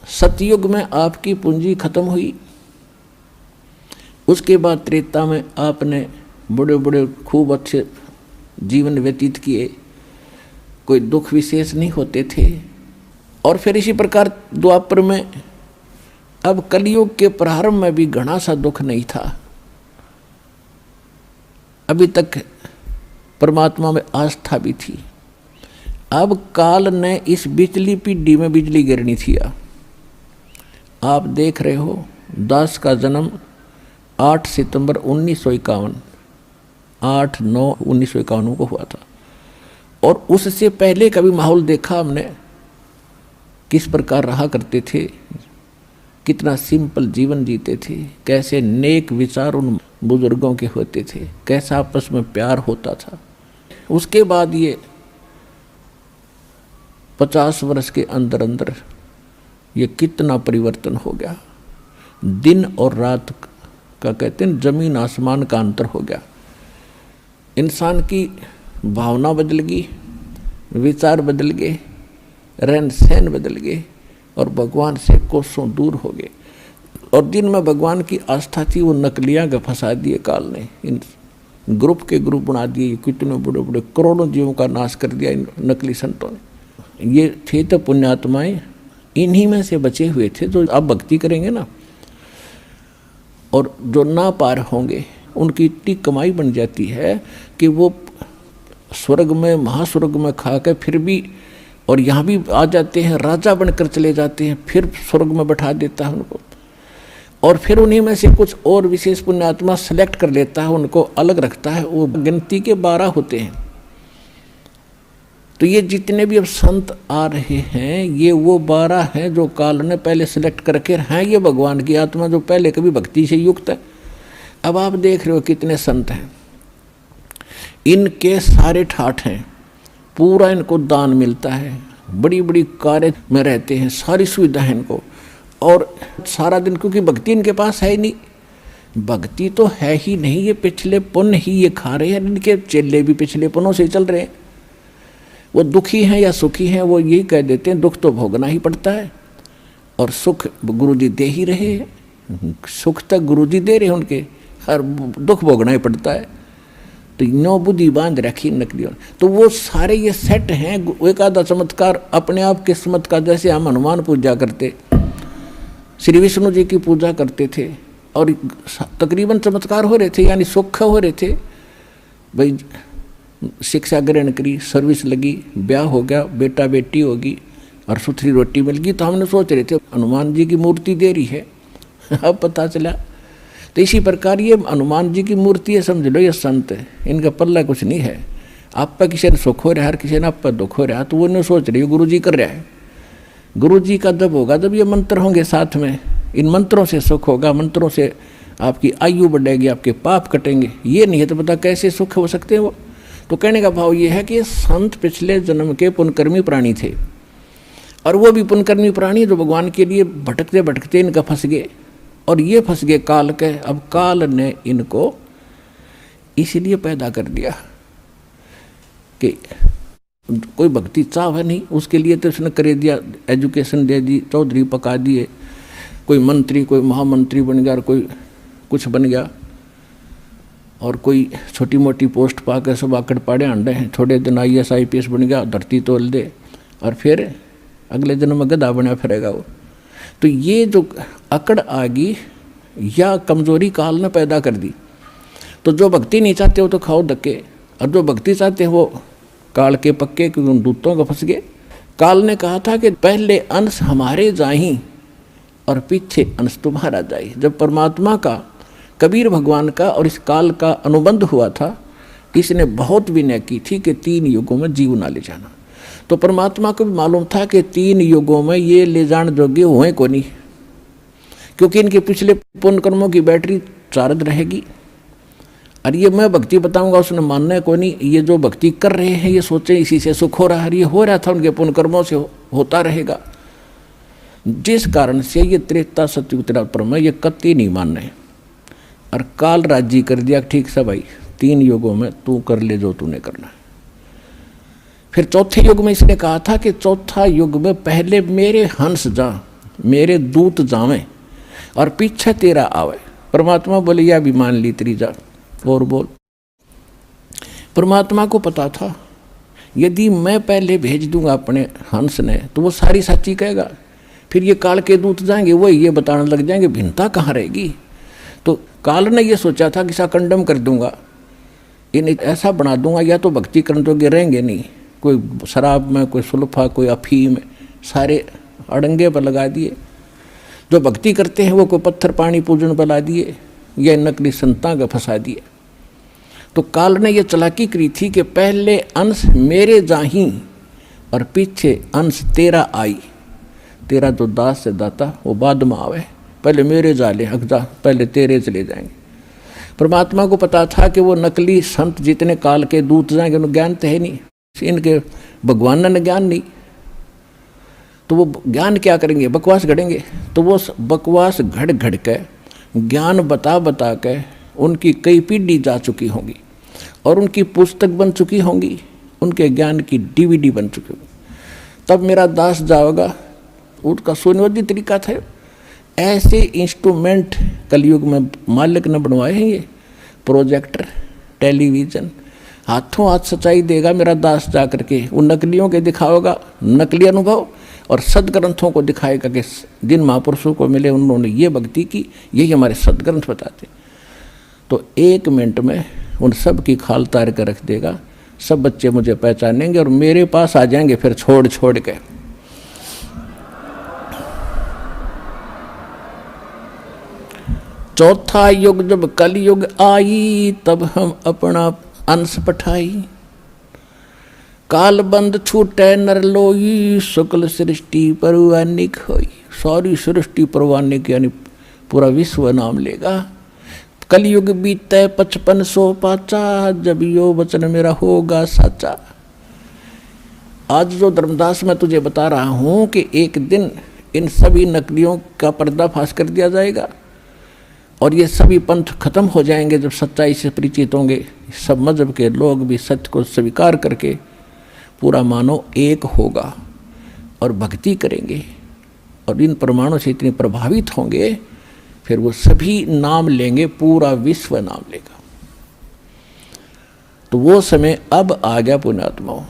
सतयुग में आपकी पूंजी खत्म हुई, उसके बाद त्रेता में आपने बड़े बड़े खूब अच्छे जीवन व्यतीत किए, कोई दुख विशेष नहीं होते थे। और फिर इसी प्रकार द्वापर में, अब कलयुग के प्रारंभ में भी घना सा दुख नहीं था, अभी तक परमात्मा में आस्था भी थी। अब काल ने इस बिजली पीढ़ी में बिजली गिरनी थी। आप देख रहे हो, दास का जन्म 8 सितंबर 1951, 8/9/1951 को हुआ था। और उससे पहले का भी माहौल देखा हमने, किस प्रकार रहा करते थे, कितना सिंपल जीवन जीते थे, कैसे नेक विचार उन बुजुर्गों के होते थे, कैसा आपस में प्यार होता था। उसके बाद ये 50 वर्ष के अंदर अंदर ये कितना परिवर्तन हो गया। दिन और रात का कहते हैं, जमीन आसमान का अंतर हो गया। इंसान की भावना बदल गई, विचार बदल गए, रहन सहन बदल गए और भगवान से कोसों दूर हो गए। और दिन में भगवान की आस्था थी, वो नकलियाँ के फंसा दिए काल ने, इन ग्रुप के ग्रुप बना दिए, कितने बड़े बड़े करोड़ों जीवों का नाश कर दिया इन नकली संतों ने। ये थे तो पुण्यात्माएं, इन्हीं में से बचे हुए थे जो अब भक्ति करेंगे ना, और जो ना पार होंगे उनकी इतनी कमाई बन जाती है कि वो स्वर्ग में, महास्वर्ग में खा के फिर भी, और यहाँ भी आ जाते हैं, राजा बनकर चले जाते हैं, फिर स्वर्ग में बैठा देता है उनको। और फिर उन्हीं में से कुछ और विशेष पुण्यात्मा सेलेक्ट कर लेता है, उनको अलग रखता है। वो गिनती के 12 होते हैं। तो ये जितने भी अब संत आ रहे हैं, ये वो 12 हैं जो काल ने पहले सेलेक्ट करके हैं। ये भगवान की आत्मा जो पहले कभी भक्ति से युक्त है। अब आप देख रहे हो कितने संत हैं, इनके सारे ठाठ हैं, पूरा इनको दान मिलता है, बड़ी बड़ी कार्य में रहते हैं, सारी सुविधा है इनको। और सारा दिन, क्योंकि भक्ति इनके पास है ही नहीं, भक्ति तो है ही नहीं, ये पिछले पुण्य ही ये खा रहे हैं। इनके चेले भी पिछले पुण्यों से चल रहे हैं। वो दुखी हैं या सुखी हैं, वो यही कह देते हैं, दुख तो भोगना ही पड़ता है और सुख गुरुजी दे ही रहे हैं। सुख तक गुरुजी दे रहे हैं उनके, हर दुख भोगना ही पड़ता है। तो नो बुद्धि बांध रखी नकलियों। तो वो सारे ये सेट हैं। एक आधा चमत्कार अपने आप किस्मत का, जैसे हम हनुमान पूजा करते, श्री विष्णु जी की पूजा करते थे और तकरीबन चमत्कार हो रहे थे, यानी सुख हो रहे थे। भाई शिक्षा ग्रहण करी, सर्विस लगी, ब्याह हो गया, बेटा बेटी होगी और सुथरी रोटी मिल गई, तो हमने सोच रहे थे हनुमान जी की मूर्ति दे रही है। अब पता चला। तो इसी प्रकार ये हनुमान जी की मूर्ति है, समझ लो ये संत है, इनका पल्ला कुछ नहीं है। आप पर किसी ने सुख हो रहा है, हर किसी ने आप पर दुख हो रहा है, तो वो नहीं सोच रही गुरु जी कर रहा है। गुरु जी का जब होगा जब ये मंत्र होंगे साथ में, इन मंत्रों से सुख होगा, मंत्रों से आपकी आयु बढ़ेगी, आपके पाप कटेंगे। ये नहीं है तो पता कैसे सुख हो सकते हैं वो। तो कहने का भाव ये है कि संत पिछले जन्म के पुण्यकर्मी प्राणी थे, और वो भी पुण्यकर्मी प्राणी जो भगवान के लिए भटकते भटकते इनका फंस गए, और ये फंस गए काल के। अब काल ने इनको इसीलिए पैदा कर दिया कि कोई भक्ति चाह है नहीं, उसके लिए तो उसने कर दिया, एजुकेशन दे दी, चौधरी पका दिए, कोई मंत्री, कोई महामंत्री बन गया, और कोई कुछ बन गया, और कोई छोटी मोटी पोस्ट पाकर सब आकड़ पाड़े अंडे हैं। थोड़े दिन IAS IPS बन गया, धरती तोल दे, और फिर अगले जन्म में गधा बना फिरेगा वो। तो ये जो अकड़ आ गई या कमजोरी काल ने पैदा कर दी। तो जो भक्ति नहीं चाहते वो तो खाओ धक्के, और जो भक्ति चाहते हैं वो काल के पक्के दूतों को फंस गए। काल ने कहा था कि पहले अंश हमारे जाही और पीछे अंश तुम्हारा जाई। जब परमात्मा का, कबीर भगवान का और इस काल का अनुबंध हुआ था, इसने बहुत विनय की थी कि 3 युगों में जीव ना ले जाना। तो परमात्मा को भी मालूम था कि 3 युगों में ये ले जाने योग्य हुए को नहीं, क्योंकि इनके पिछले पुण्य कर्मों की बैटरी चार्ज रहेगी। और ये मैं भक्ति बताऊंगा उसने मानना है कोई नहीं। ये जो भक्ति कर रहे हैं ये सोचे इसी से सुख हो रहा है, ये हो रहा था उनके पुण्य कर्मों से होता रहेगा। जिस कारण से ये त्रेता सतयुग त्रेता में ये कत्ती नहीं मान रहे। और काल राजी कर दिया, ठीक से भाई 3 युगों में तू कर ले जो तूने करना है। फिर चौथे युग में इसने कहा था कि चौथा युग में पहले मेरे हंस जा, मेरे दूत जावें और पीछे तेरा आवे। परमात्मा बोले यह भी मान ली तेरी जा और बोल। परमात्मा को पता था यदि मैं पहले भेज दूंगा अपने हंस ने तो वो सारी सच्ची कहेगा, फिर ये काल के दूत जाएंगे वो ये बताने लग जाएंगे, भिन्नता कहाँ रहेगी। तो काल ने ये सोचा था कि सा कंडम कर दूंगा, इन्हें ऐसा बना दूंगा या तो भक्ति करने जोगे रहेंगे नहीं, कोई शराब में, कोई सुल्फा, कोई अफीम, सारे अड़ंगे पर लगा दिए। जो भक्ति करते हैं वो कोई पत्थर पानी पूजन पर ला दिए या नकली संता का फंसा दिए। तो काल ने यह चालाकी करी थी कि पहले अंश मेरे जाही और पीछे अंश तेरा आई। तेरा तो दास से दाता वो बाद में आवे, पहले मेरे जा ले हक जा, पहले तेरे चले जाएंगे। परमात्मा को पता था कि वो नकली संत जितने काल के दूत जाएंगे उन्हें ज्ञान तो है नहीं, इनके भगवान ने ज्ञान नहीं, तो वो ज्ञान क्या करेंगे, बकवास घड़ेंगे। तो वो बकवास घड़ घड़ के ज्ञान बता बता के उनकी कई पीढ़ी जा चुकी होंगी और उनकी पुस्तक बन चुकी होंगी, उनके ज्ञान की DVD बन चुकी होगी। तब मेरा दास जाओगा, उसका सुनियोजित तरीका था। ऐसे इंस्ट्रूमेंट कलयुग में मालिक ने बनवाए हैं, ये प्रोजेक्टर, टेलीविज़न, हाथों हाथ सच्चाई देगा मेरा दास जा करके, उन नकलियों के दिखाओगा नकली अनुभव और सदग्रंथों को दिखाएगा कि जिन महापुरुषों को मिले उन्होंने ये भक्ति की, यही हमारे सदग्रंथ बताते। तो 1 मिनट में उन सब की खाल तार कर रख देगा, सब बच्चे मुझे पहचानेंगे और मेरे पास आ जाएंगे फिर छोड़ छोड़ के। चौथा युग जब कलयुग आई तब हम अपना अंश पठाई। काल बंद छूटे नर लोई शुक्ल सृष्टि परवानिक होई। सारी सृष्टि परवानिक यानी पूरा विश्व नाम लेगा। कलयुग बीते 5500 पाचा, जब यो वचन मेरा होगा साचा। आज जो धर्मदास मैं तुझे बता रहा हूँ कि एक दिन इन सभी नकलियों का पर्दाफाश कर दिया जाएगा और ये सभी पंथ खत्म हो जाएंगे जब सच्चाई से परिचित होंगे। सब मजहब के लोग भी सत्य को स्वीकार करके पूरा मानव एक होगा और भक्ति करेंगे और इन प्रमाणों से इतने प्रभावित होंगे, फिर वो सभी नाम लेंगे, पूरा विश्व नाम लेगा। तो वो समय अब आ गया पुण्यात्माओं।